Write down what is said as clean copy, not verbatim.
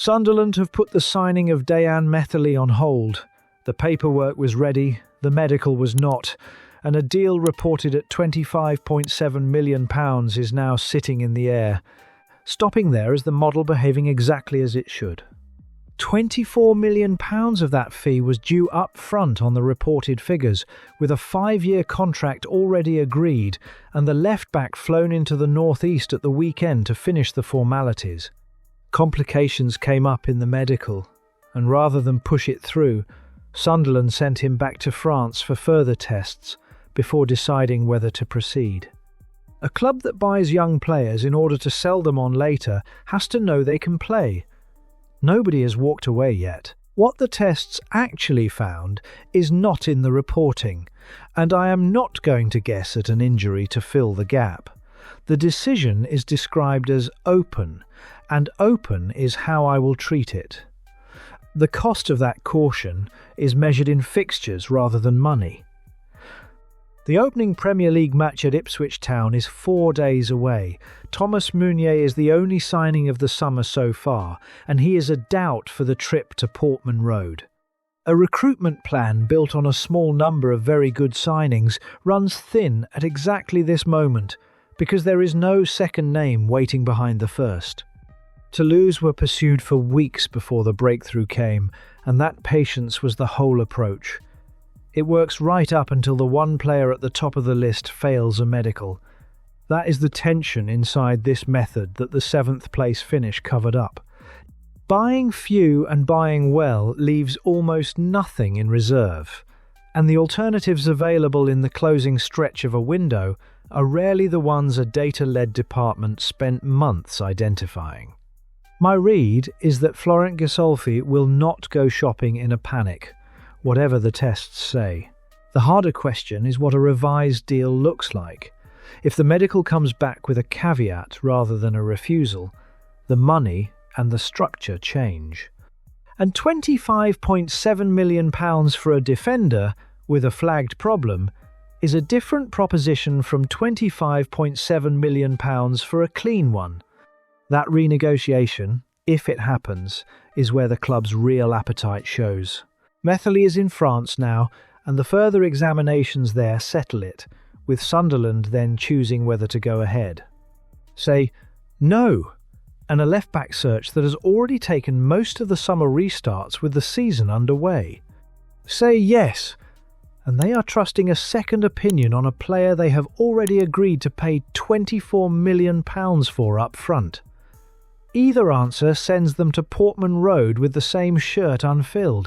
Sunderland have put the signing of Dayann Methalie on hold. The paperwork was ready, the medical was not, and a deal reported at £25.7 million is now sitting in the air. Stopping there is the model behaving exactly as it should. £24 million of that fee was due up front on the reported figures, with a 5-year contract already agreed and the left-back flown into the northeast at the weekend to finish the formalities. Complications came up in the medical, and rather than push it through, Sunderland sent him back to France for further tests before deciding whether to proceed. A club that buys young players in order to sell them on later has to know they can play. Nobody has walked away yet. What the tests actually found is not in the reporting, and I am not going to guess at an injury to fill the gap. The decision is described as open, and open is how I will treat it. The cost of that caution is measured in fixtures rather than money. The opening Premier League match at Ipswich Town is 4 days away. Thomas Meunier is the only signing of the summer so far, and he is a doubt for the trip to Portman Road. A recruitment plan built on a small number of very good signings runs thin at exactly this moment, because there is no second name waiting behind the first. Toulouse were pursued for weeks before the breakthrough came, and that patience was the whole approach. It works right up until the one player at the top of the list fails a medical. That is the tension inside this method that the 7th place finish covered up. Buying few and buying well leaves almost nothing in reserve, and the alternatives available in the closing stretch of a window are rarely the ones a data-led department spent months identifying. My read is that Florent Gisolfi will not go shopping in a panic, whatever the tests say. The harder question is what a revised deal looks like. If the medical comes back with a caveat rather than a refusal, the money and the structure change. And £25.7 million for a defender with a flagged problem is a different proposition from £25.7 million for a clean one. That renegotiation, if it happens, is where the club's real appetite shows. Methalie is in France now, and the further examinations there settle it, with Sunderland then choosing whether to go ahead. Say no, and a left-back search that has already taken most of the summer restarts with the season underway. Say yes, and they are trusting a second opinion on a player they have already agreed to pay £24 million for up front. Either answer sends them to Portman Road with the same shirt unfilled.